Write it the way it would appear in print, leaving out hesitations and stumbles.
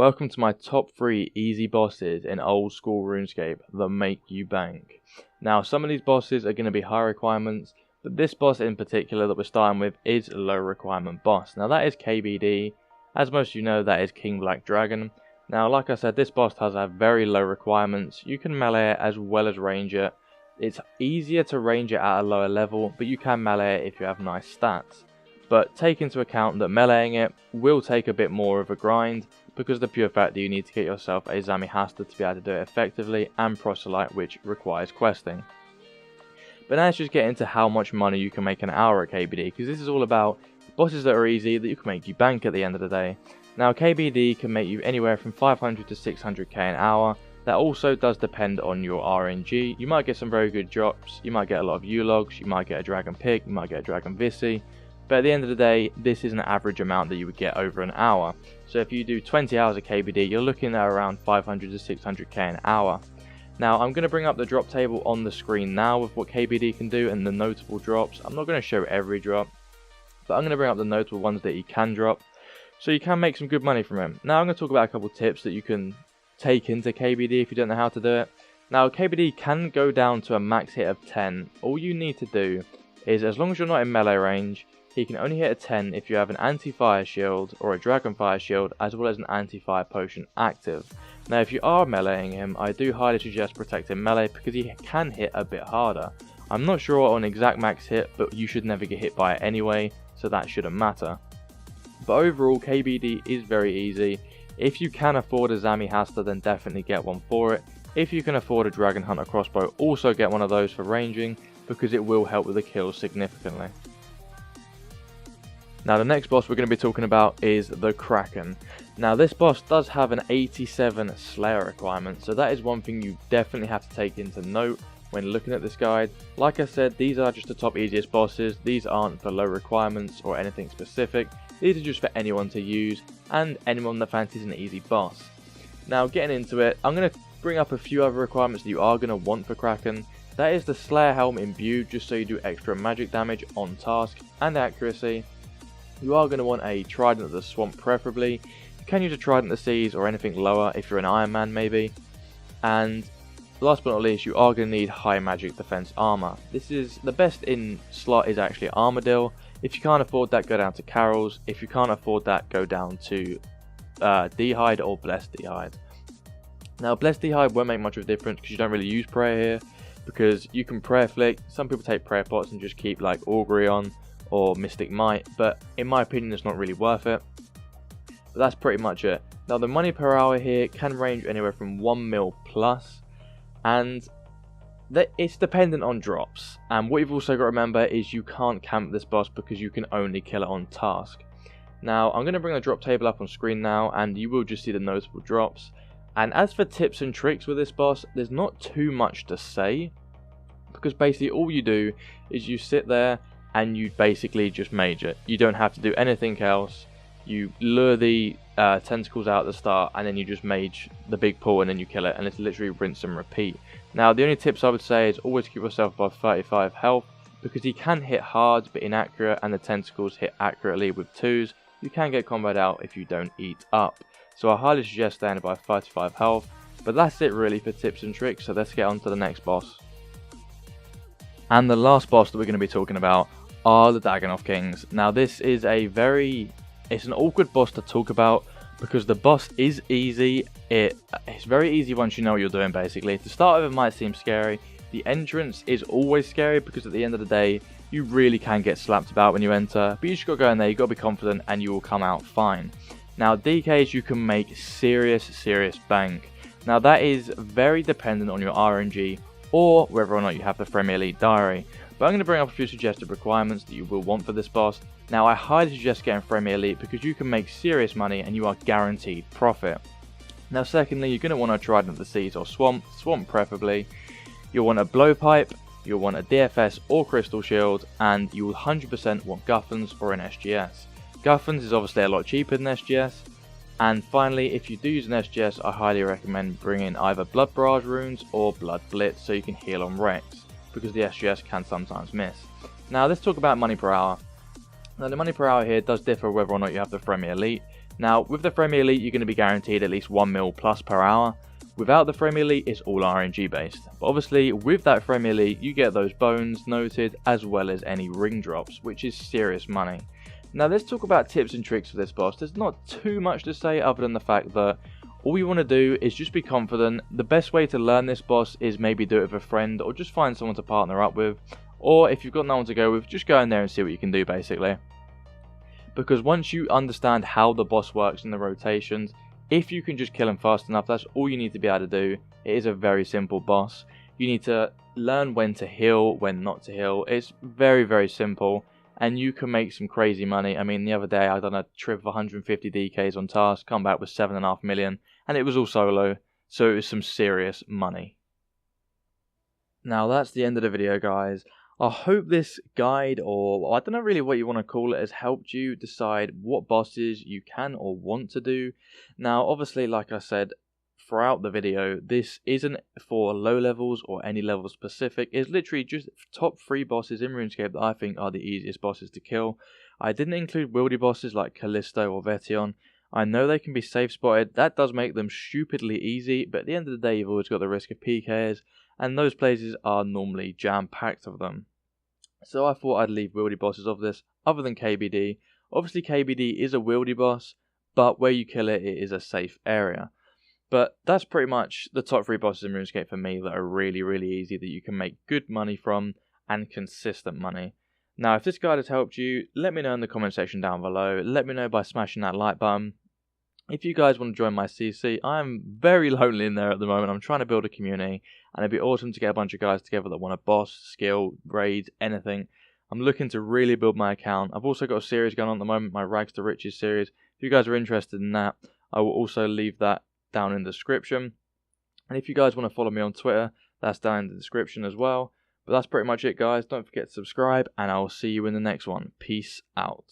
Welcome to my top 3 easy bosses in old school RuneScape that make you bank. Now some of these bosses are going to be high requirements, but this boss in particular that we're starting with is a low requirement boss. Now that is KBD, as most of you know that is King Black Dragon. Now like I said, this boss does have very low requirements. You can melee it as well as range it. It's easier to range it at a lower level, but you can melee it if you have nice stats. But take into account that meleeing it will take a bit more of a grind, because of the pure fact that you need to get yourself a Zami Hasta to be able to do it effectively, and Proselyte, which requires questing. But now let's just get into how much money you can make an hour at KBD, because this is all about bosses that are easy, that you can make you bank at the end of the day. Now KBD can make you anywhere from 500 to 600k an hour. That also does depend on your RNG. You might get some very good drops, you might get a lot of U-logs, you might get a Dragon Pick, you might get a Dragon Visi. But at the end of the day, this is an average amount that you would get over an hour. So if you do 20 hours of KBD, you're looking at around 500 to 600k an hour. Now I'm going to bring up the drop table on the screen now with what KBD can do and the notable drops. I'm not going to show every drop, but I'm going to bring up the notable ones that he can drop, so you can make some good money from him. Now I'm going to talk about a couple of tips that you can take into KBD if you don't know how to do it. Now KBD can go down to a max hit of 10. All you need to do is, as long as you're not in melee range, he can only hit a 10 if you have an anti-fire shield or a dragon fire shield, as well as an anti-fire potion active. Now if you are meleeing him, I do highly suggest protecting melee, because he can hit a bit harder. I'm not sure on exact max hit, but you should never get hit by it anyway, so that shouldn't matter. But overall, KBD is very easy. If you can afford a Zami Hasta, then definitely get one for it. If you can afford a Dragon Hunter crossbow, also get one of those for ranging, because it will help with the kills significantly. Now the next boss we're going to be talking about is the Kraken. Now this boss does have an 87 Slayer requirement, so that is one thing you definitely have to take into note when looking at this guide. Like I said, these are just the top easiest bosses. These aren't for low requirements or anything specific. These are just for anyone to use and anyone that fancies an easy boss. Now getting into it, I'm going to bring up a few other requirements that you are going to want for Kraken. That is the Slayer Helm imbued, just so you do extra magic damage on task and accuracy. You are going to want a Trident of the Swamp preferably. You can use a Trident of the Seas or anything lower if you're an Iron Man maybe. And last but not least, you are going to need high magic defense armor. This is the best in slot is actually Armadillo. If you can't afford that, go down to Carol's. If you can't afford that, go down to D'hide or Blessed D'hide. Now Blessed D'hide won't make much of a difference because you don't really use prayer here, because you can prayer flick. Some people take prayer pots and just keep like Augury on or Mystic Might, but in my opinion it's not really worth it. But that's pretty much it. Now the money per hour here can range anywhere from 1 mil plus, and it's dependent on drops. And what you've also got to remember is you can't camp this boss, because you can only kill it on task. Now I'm going to bring the drop table up on screen now, and you will just see the notable drops. And as for tips and tricks with this boss, there's not too much to say, because basically all you do is you sit there and you basically just mage it. You don't have to do anything else. You lure the tentacles out at the start, and then you just mage the big pool, and then you kill it, and it's literally rinse and repeat. Now the only tips I would say is always keep yourself above 35 health, because he can hit hard but inaccurate, and the tentacles hit accurately with 2s. You can get comboed out if you don't eat up. So I highly suggest staying above 35 health. But that's it really for tips and tricks, so let's get on to the next boss. And the last boss that we're going to be talking about are the Dagon Kings. Now this is it's an awkward boss to talk about, because the boss is easy. It's very easy once you know what you're doing basically. To start with, it might seem scary. The entrance is always scary, because at the end of the day you really can get slapped about when you enter, but you just got to go in there, you got to be confident, and you will come out fine. Now DKs, you can make serious bank. Now that is very dependent on your RNG or whether or not you have the Premier Elite Diary. But I'm going to bring up a few suggested requirements that you will want for this boss. Now I highly suggest getting Premier Elite, because you can make serious money and you are guaranteed profit. Now secondly, you're going to want a Trident of the Seas or Swamp preferably. You'll want a Blowpipe, you'll want a DFS or Crystal Shield, and you will 100% want Guffins or an SGS. Guffins is obviously a lot cheaper than SGS. And finally, if you do use an SGS, I highly recommend bringing either Blood Barrage runes or Blood Blitz, so you can heal on Rex, because the SGS can sometimes miss. Now let's talk about money per hour. Now the money per hour here does differ whether or not you have the Premier Elite. Now with the Frame Elite you're going to be guaranteed at least 1 mil plus per hour. Without the Frame Elite it's all RNG based. But obviously with that Frame Elite you get those bones noted as well as any ring drops, which is serious money. Now let's talk about tips and tricks for this boss. There's not too much to say other than the fact that all you want to do is just be confident. The best way to learn this boss is maybe do it with a friend or just find someone to partner up with. Or if you've got no one to go with, just go in there and see what you can do basically. Because once you understand how the boss works in the rotations, if you can just kill him fast enough, that's all you need to be able to do. It is a very simple boss. You need to learn when to heal, when not to heal. It's very, very simple. And you can make some crazy money. I mean, the other day I done a trip of 150 DKs on task, come back with 7.5 million, and it was all solo, so it was some serious money. Now that's the end of the video, guys. I hope this guide, or I don't know really what you want to call it, has helped you decide what bosses you can or want to do. Now, obviously, like I said throughout the video, this isn't for low levels or any level specific. It's literally just top 3 bosses in RuneScape that I think are the easiest bosses to kill. I didn't include wieldy bosses like Callisto or Vetion. I know they can be safe spotted. That does make them stupidly easy, but at the end of the day, you've always got the risk of PKs, and those places are normally jam-packed of them. So I thought I'd leave wieldy bosses off this, other than KBD. Obviously KBD is a wieldy boss, but where you kill it, it is a safe area. But that's pretty much the top 3 bosses in RuneScape for me that are really, really easy, that you can make good money from, and consistent money. Now, if this guide has helped you, let me know in the comment section down below. Let me know by smashing that like button. If you guys want to join my CC, I'm very lonely in there at the moment. I'm trying to build a community, and it'd be awesome to get a bunch of guys together that want a boss, skill, raid, anything. I'm looking to really build my account. I've also got a series going on at the moment, my Rags to Riches series. If you guys are interested in that, I will also leave that down in the description. And if you guys want to follow me on Twitter, that's down in the description as well. But that's pretty much it, guys. Don't forget to subscribe, and I'll see you in the next one. Peace out.